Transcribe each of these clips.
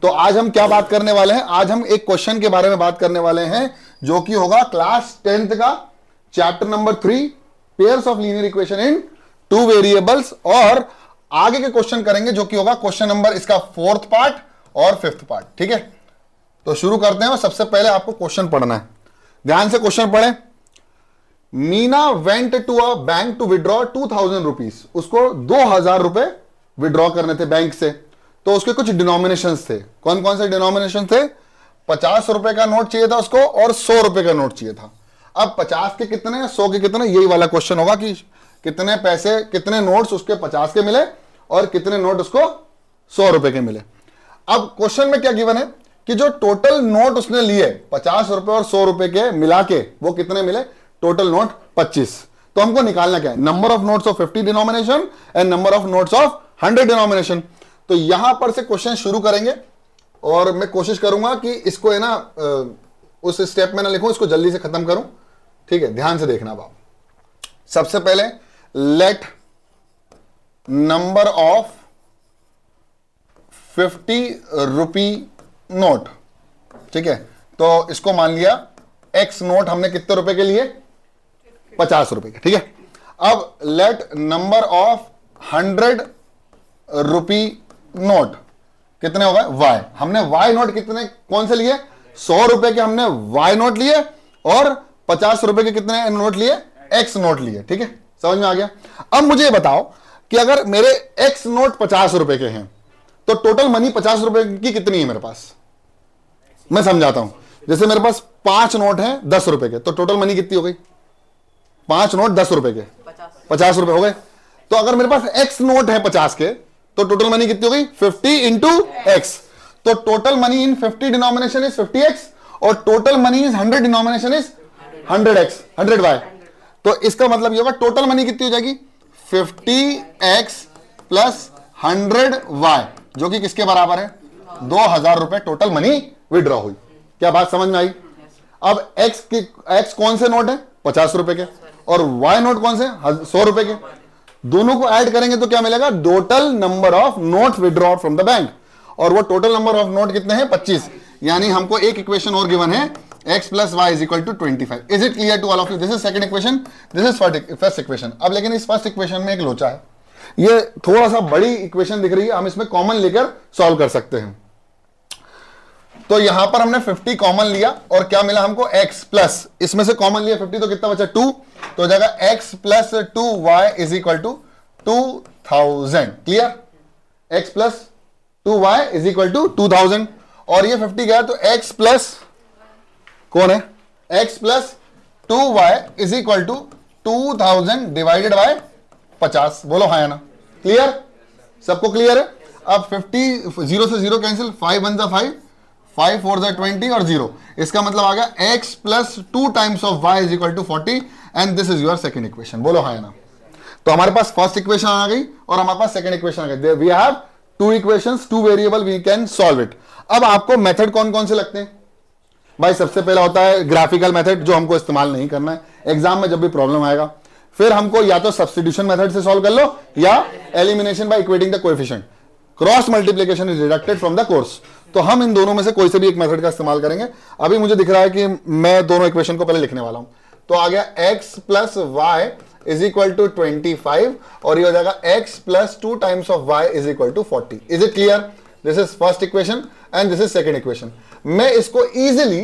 तो आज हम क्या बात करने वाले हैं, आज हम एक क्वेश्चन के बारे में बात करने वाले हैं जो कि होगा क्लास 10th का chapter number 3 pairs of linear equation in 2 variables, और आगे के क्वेश्चन करेंगे जो कि होगा क्वेश्चन नंबर इसका 4th पार्ट और 5th पार्ट। ठीक है, तो शुरू करते हैं। सबसे पहले आपको क्वेश्चन पढ़ना है, ध्यान से क्वेश्चन पढ़ें। Meena went to a bank to withdraw 2000 rupees, उसको 2000 रुपए विड्रॉ करने थे बैंक से। तो उसके कुछ डिनोमिनेशंस थे। कौन कौन से डिनोमिनेशन थे? 50 रुपए का नोट चाहिए था उसको और 100 रुपए का नोट चाहिए था। अब 50 के कितने, 100 के कितने, यही वाला क्वेश्चन होगा कि कितने पैसे, कितने नोट्स उसके 50 के मिले और कितने नोट उसको 100 रुपए के मिले। अब क्वेश्चन में क्या गिवन है कि जो टोटल नोट उसने लिए 50 रुपए और 100 रुपए के मिला के वो कितने मिले, टोटल नोट 25। तो हमको निकालना क्या है? Number of notes of 50 denomination and number of notes of 100 denomination. तो यहां पर से क्वेश्चन शुरू करेंगे और मैं कोशिश करूंगा कि इसको है ना उस स्टेप में ना लिखूं, इसको जल्दी से खत्म करूं। ठीक है, ध्यान से देखना बाप। सबसे पहले let number of 50 rupee note, ठीक है, तो इसको मान लिया एक्स नोट हमने कितने रुपए के लिए, 50 रुपए के। ठीक है, अब let number of 100 rupee note कितने हो गए, वाई। हमने वाई नोट कितने, कौन से लिए, 100 रुपए के हमने वाई नोट लिए और 50 रुपए के कितने नोट लिए, एक्स नोट लिए। ठीक है, समझ में आ गया। अब मुझे बताओ कि अगर मेरे एक्स नोट 50 रुपए के हैं तो टोटल मनी 50 रुपए की कितनी है मेरे पास? मैं समझाता हूं। जैसे मेरे पास 5 नोट हैं 10 रुपए के, तो टोटल मनी कितनी हो गई? 5 नोट 10 रुपए के 50 रुपए हो गए। तो अगर मेरे पास एक्स नोट है 50 के तो टोटल मनी कितनी हो गई? 50 इंटू एक्स। तो total money in 50 denomination is 50x और total money is 100 denomination is 100x, 100y। तो इसका मतलब ये होगा टोटल मनी कितनी हो जाएगी, 50x प्लस 100y, जो कि किसके बराबर है, 2000 रुपए टोटल मनी विड्रॉ हुई। क्या बात समझ में आई? अब एक्स कौन से नोट है, 50 रुपए के, और वाई नोट कौन से, 100 रुपए के। दोनों को ऐड करेंगे तो क्या मिलेगा, total number of note withdraw from the bank, और वो टोटल नंबर ऑफ नोट कितने हैं, 25। यानी हमको एक इक्वेशन और गिवन है, x plus y is equal to 25। Is it clear to all of you? This is second equation, this is first equation. अब लेकिन इस फर्स्ट इक्वेशन में एक लोचा है, ये थोड़ा सा बड़ी इक्वेशन दिख रही है, हम इसमें कॉमन लेकर सॉल्व कर सकते हैं। तो यहां पर हमने 50 कॉमन लिया और क्या मिला हमको, x प्लस, इसमें से कॉमन लिया 50 तो कितना बचा, 2। तो हो जाएगा x plus 2y is equal to 2000। Clear? x plus 2y is equal to 2000, और ये 50 गया तो x प्लस कौन है, x plus 2y is equal to 2000 divided by 50। बोलो हाँ या ना? क्लियर? सबको क्लियर है? अब 50, 0 से 0 कैंसिल, 5 1 जा 5, 5 4 जा 20 और 0। इसका मतलब आ गया x plus 2 times of y is equal to 40 and this is your second equation. बोलो हाँ या ना? तो हमारे पास फर्स्ट इक्वेशन आ गई और हमारे पास सेकंड इक्वेशन आ गई। We have 2 equations, 2 variable, we can solve it. अब आपको मेथड कौन कौन से लगते हैं भाई? सबसे पहला होता है ग्राफिकल मेथड, जो हमको इस्तेमाल नहीं करना है एग्जाम में जब भी प्रॉब्लम आएगा। फिर हमको या तो सब्स्टिट्यूशन मेथड से सॉल्व कर लो या elimination by equating the coefficient. Cross multiplication is deducted from the course. तो हम इन दोनों में से कोई से भी एक मेथड का इस्तेमाल करेंगे। अभी मुझे दिख रहा है कि मैं दोनों इक्वेशन को पहले लिखने वाला हूं। तो आ गया x plus y is equal to 25 और ये हो जाएगा x plus 2 times of y is equal to 40। Is it clear? This is first equation and this is second equation. मैं इसको easily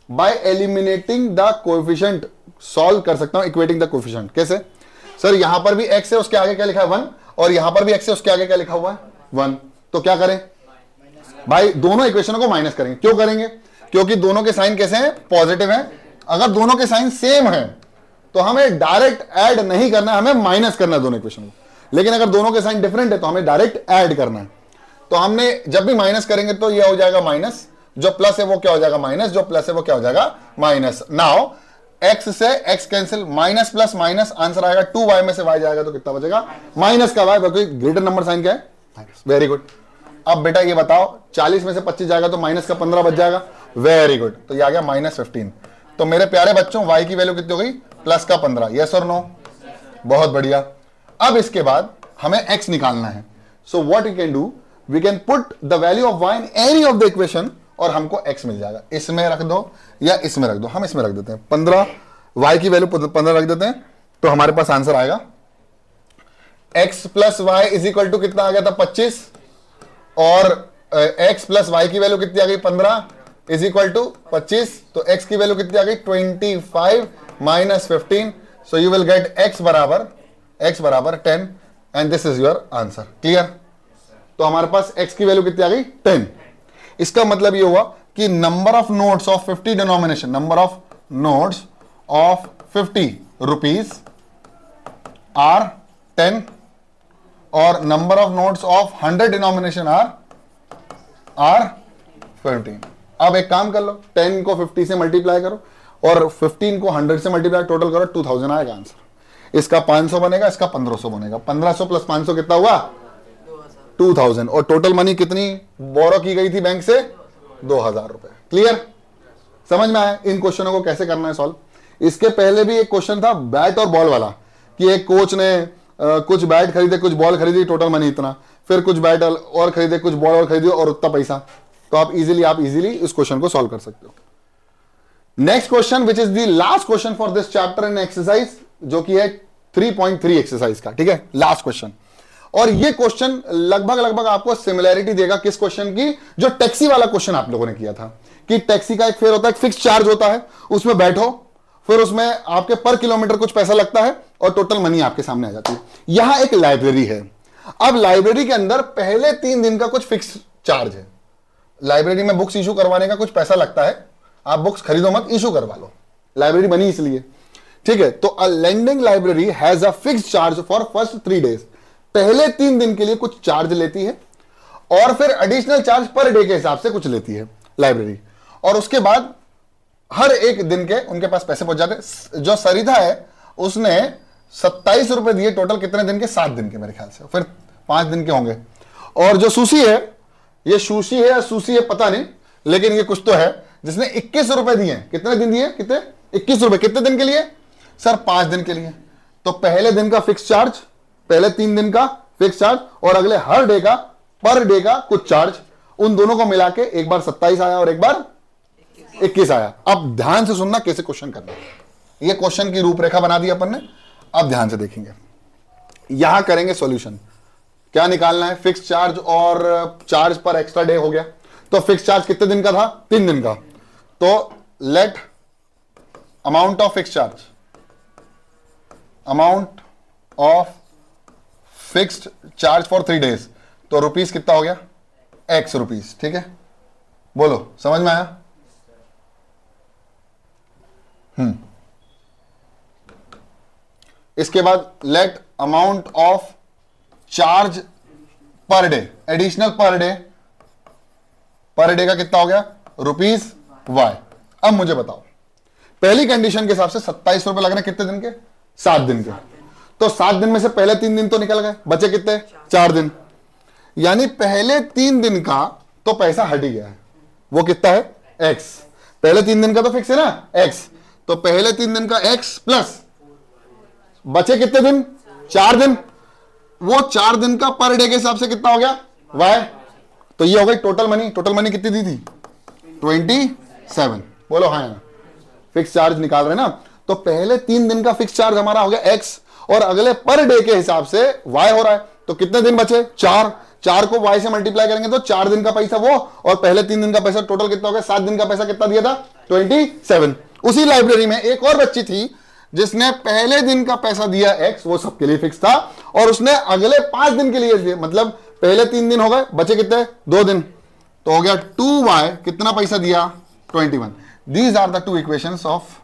by eliminating the coefficient solve कर सकता हूं, equating the coefficient. कैसे? सर यहां पर भी x है, उसके आगे क्या लिखा है 1, और यहां पर भी x है, उसके आगे क्या लिखा हुआ है 1। तो क्या करें भाई, दोनों इक्वेशनों को माइनस करेंगे। क्यों करेंगे? क्योंकि दोनों के साइन कैसे हैं, पॉजिटिव हैं। अगर दोनों के साइन सेम हैं तो हमें डायरेक्ट ऐड नहीं करना है, हमें माइनस करना है दोनों इक्वेशन को। लेकिन अगर दोनों के साइन डिफरेंट है तो हमें डायरेक्ट ऐड करना है। तो हमने जब भी माइनस करेंगे तो ये हो जाएगा माइनस, जो प्लस है वो क्या हो जाएगा माइनस, जो प्लस है वो क्या हो जाएगा माइनस। नाउ x से x cancel, minus plus minus, answer आएगा 2y में से y जाएगा तो कितना बचेगा, माइनस का y, क्योंकि ग्रेटर नंबर साइन क्या है, वेरी गुड। अब बेटा ये बताओ 40 में से 25 जाएगा तो माइनस का 15 बच जाएगा, वेरी गुड। तो ये आ गया -15। तो मेरे प्यारे बच्चों y की वैल्यू कितनी हो गई, प्लस का 15। यस और नो? बहुत बढ़िया। अब इसके बाद हमें x निकालना है। So what you can do, we can put the value of y in any of the equation और हमको x मिल जाएगा। इसमें रख दो या इसमें रख दो, हम इसमें रख देते हैं 15, y की वैल्यू 15 रख देते हैं, तो हमारे पास आंसर आएगा x plus y is equal to कितना आ गया था 25, और x प्लस वाई की वैल्यू कितनी आ गई 15 इज इक्वल टू 25, तो x की वैल्यू कितनी आ गई 25 minus 15, so you will get x बराबर 10 and this is your answer. Clear? तो हमारे पास x की वैल्यू कितनी आ गई 10। इसका मतलब ये हुआ कि number of notes of 50 denomination, number of notes of 50 rupees are 10 और number of notes of 100 denomination are 15। अब एक काम कर लो, 10 को 50 से मल्टीप्लाई करो और 15 को 100 से मल्टीप्लाई, टोटल करो 2000 आएगा आंसर। इसका 500 बनेगा, इसका 1500 बनेगा। 1500 प्लस 500 कितना हुआ 2000, और टोटल मनी कितनी बोरो की गई थी बैंक से 2000 रुपए। क्लियर? समझ में आया इन क्वेश्चनों को कैसे करना है सॉल्व? इसके पहले भी एक क्वेश्चन था बैट और बॉल वाला, कि एक कोच ने कुछ बैट खरीदे, कुछ बॉल खरीदी, टोटल मनी इतना, फिर कुछ बैट और खरीदे, कुछ बॉल और खरीदे और उतना पैसा। तो आप इजीली इस क्वेश्चन को सॉल्व कर सकते हो। Next question which is the last question for this chapter in exercise, जो कि है 3.3 एक्सरसाइज का। ठीक है, लास्ट क्वेश्चन। और ये क्वेश्चन लगभग आपको सिमिलैरिटी देगा किस क्वेश्चन की, जो टैक्सी वाला क्वेश्चन आप लोगों ने किया था, कि टैक्सी का एक फेयर होता है, फिक्स चार्ज होता है, उसमें बैठो, फिर उसमें आपके पर किलोमीटर कुछ पैसा लगता है और टोटल मनी आपके सामने आ जाती है। यहां एक लाइब्रेरी है। अब लाइब्रेरी के अंदर पहले 3 दिन का कुछ फिक्स चार्ज है। लाइब्रेरी में बुक्स इशू करवाने का कुछ पैसा लगता है, आप बुक्स खरीदो मत, इशू करवा लो, लाइब्रेरी बनी इसलिए। ठीक है, तो a lending library has a fixed charge for first 3 days. पहले 3 दिन के लिए कुछ चार्ज लेती है और फिर एडिशनल चार्ज पर डे के हिसाब से कुछ लेती है लाइब्रेरी, और उसके बाद हर एक दिन के उनके पास पैसे पहुंच जाते। जो सरिता है उसने 27 रुपए दिए टोटल, कितने दिन के 7 दिन के मेरे ख्याल से, फिर 5 दिन के होंगे। और जो सुशी है, ये सुशी है या सुशी है पता नहीं, लेकिन ये कुछ तो है, जिसने 21 रुपए दिए। कितने दिन दिए? कितने? 21 रुपए। कितने दिन के लिए सर? 5 दिन के लिए। तो पहले दिन का फिक्स चार्ज, पहले 3 दिन का फिक्स चार्ज और अगले हर डे का पर डे का कुछ चार्ज, उन दोनों को मिला के एक बार 27 आया और एक बार 21 आया। अब ध्यान से सुनना कैसे क्वेश्चन करना है। ये क्वेश्चन की रूपरेखा बना दी अपन ने, अब ध्यान से देखेंगे। यहां करेंगे सॉल्यूशन। क्या निकालना है? फिक्स चार्ज और चार्ज पर एक्स्ट्रा डे हो गया। तो फिक्स चार्ज कितने दिन का था? 3 दिन का। तो let amount of fix charge, amount of fixed charge for 3 days, तो रुपीस कितना हो गया? x rupees. ठीक है, बोलो समझ में आया? इसके बाद let amount of charge per day, additional per day का कितना हो गया? Rupees y। अब मुझे बताओ, पहली कंडीशन के हिसाब से 27 रुपए लग रहे कितने दिन के? 7 दिन के। तो 7 दिन में से पहले 3 दिन तो निकल गए, बचे कितने? 4 दिन। यानी पहले 3 दिन का तो पैसा हट ही गया है, वो कितना है? x। पहले 3 दिन का तो फिक्स है ना x, तो पहले 3 दिन का x प्लस बचे कितने दिन? 4 दिन। वो 4 दिन का पर डे के हिसाब से कितना हो गया? y। तो ये हो गई टोटल मनी। टोटल मनी कितनी दी थी? 27। बोलो हाँ, फिक्स चार्ज निकाल रहे ना। तो पहले 3 दिन का फिक्स चार्ज हमारा हो गया x और अगले पर डे के हिसाब से y हो रहा है। तो कितने दिन बचे? 4 को y से मल्टीप्लाई करेंगे तो 4 दिन का पैसा वो, और पहले 3 दिन का पैसा, टोटल कितना हो गया? 7 दिन का पैसा कितना दिया था? 27। उसी लाइब्रेरी में एक और बच्ची थी जिसने पहले दिन का पैसा दिया x, वो सबके लिए फिक्स था, और उसने अगले 5 दिन के लिए दिए, मतलब पहले 3 दिन हो गए, बचे कितने? 2 दिन। तो हो गया 2y, कितना पैसा दिया? 21। These are the 2 equations of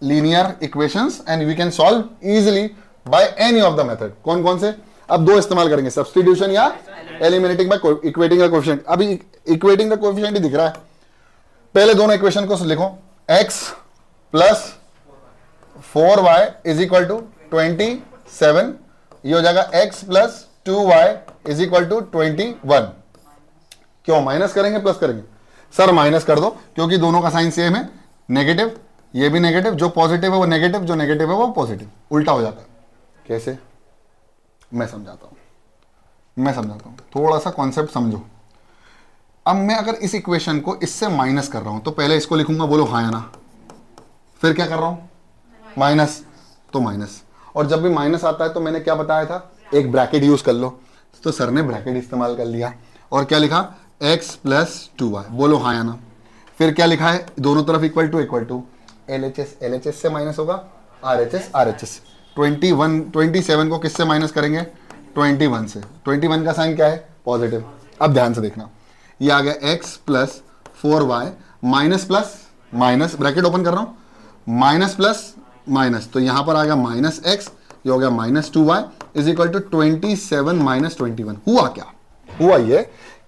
linear equations and we can solve easily by any of the method. कौन कौन से? अब 2 इस्तेमाल करेंगे, सब्स्टिट्यूशन या eliminating by equating the coefficient. अभी इक्वेटिंग द कोएफिशिएंट ही दिख रहा है। पहले दोनों इक्वेशन को लिखो, x plus 4y is equal to 27, ये हो जाएगा x plus 2y is equal to 21। क्यों माइनस करेंगे प्लस करेंगे? सर माइनस कर दो, क्योंकि दोनों का साइन सेम है, नेगेटिव, ये भी नेगेटिव, जो पॉजिटिव है वो नेगेटिव, जो नेगेटिव है वो पॉजिटिव, उल्टा हो जाता है। कैसे? मैं समझाता हूं। मैं समझाता हूं, थोड़ा सा कॉन्सेप्ट समझो। अब मैं अगर इस इक्वेशन को इससे माइनस कर रहा हूं तो पहले इसको लिखूंगा, बोलो हाँ या ना। फिर क्या कर रहा हूं, माइनस, तो माइनस। और जब भी माइनस आता है तो मैंने क्या बताया था, एक ब्रैकेट यूज कर लो। तो सर ने ब्रैकेट इस्तेमाल कर लिया और क्या लिखा, x प्लस 2y, बोलो हाँ या ना। फिर क्या लिखा है, दोनों तरफ इक्वल टू LHS LHS से माइनस होगा, RHS RHS। 27 को किससे माइनस करेंगे, 21 से। 21 का साइन क्या है, पॉजिटिव। अब ध्यान से देखना, ये आ गया x plus 4y minus plus minus, bracket open कर रहा हूं, माइनस प्लस माइनस, तो यहां पर आ गया माइनस x, ये हो गया minus 2y is equal to 27 minus 21। हुआ क्या, हुआ ये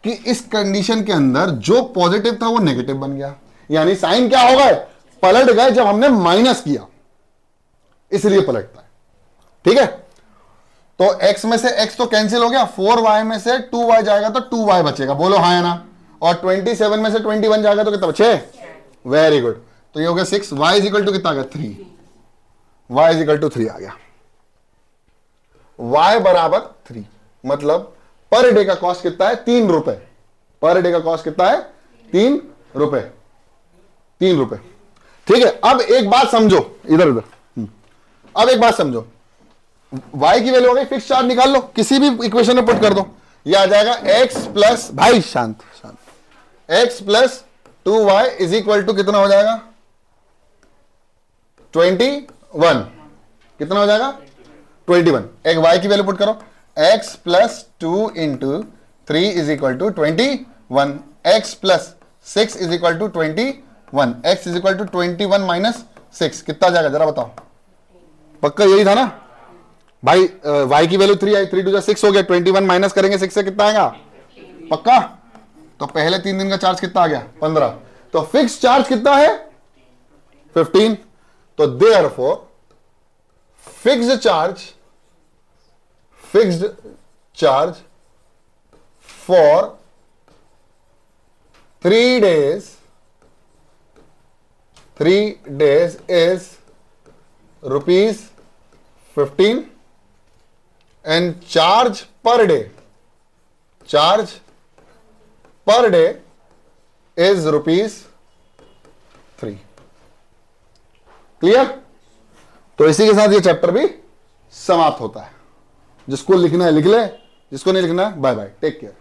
कि इस कंडीशन के अंदर जो पॉजिटिव था वो नेगेटिव बन गया, यानी साइन क्या हो गए, पलट गए जब हमने माइनस किया, इसलिए पलटता है। ठीक है, तो x में से x तो कैंसिल हो गया, 4y में से 2y जाएगा तो 2y बचेगा, बोलो हाँ या ना। और 27 में से 21 जाएगा तो कितना बचे, वेरी गुड। तो ये हो गया 6, y इज इक्वल टू कितना आ गया, 3, y इज इक्वल टू 3 आ गया। y बराबर 3, मतलब पर डे का कॉस्ट कितना है, 3 रुपए। पर डे का कॉस्ट कितना है, 3 रुपए, 3 रुपए। ठीक है, अब एक बात समझो, इधर उधर, अब एक बात समझो, y की वैल्यू हो गई, फिक्स चार्ज निकाल लो, किसी भी इक्वेशन में पुट कर दो, ये आ जाएगा x प्लस, भाई शांत शांत, x plus 2y is equal to कितना हो जाएगा, 21। कितना हो जाएगा, 21। एक y की वैल्यू पुट करो, x plus 2 into 3 is equal to 21, x plus 6 is equal to 21, x is equal to 21 minus 6, कितना जाएगा जरा बताओ, पक्का यही था ना भाई। y की वैल्यू 3 आई, 3 टू 6 हो गया, 21 माइनस करेंगे 6 से कितना आएगा, पक्का। तो पहले 3 दिन का चार्ज कितना आ गया, 15। तो फिक्स चार्ज कितना है, 15। तो therefore fixed charge for 3 days is ₹15 and charge per day is ₹3। Clear. तो इसी के साथ ये चैप्टर भी समाप्त होता है। जिसको लिखना है लिख ले, जिसको नहीं लिखना है बाय बाय, टेक केयर।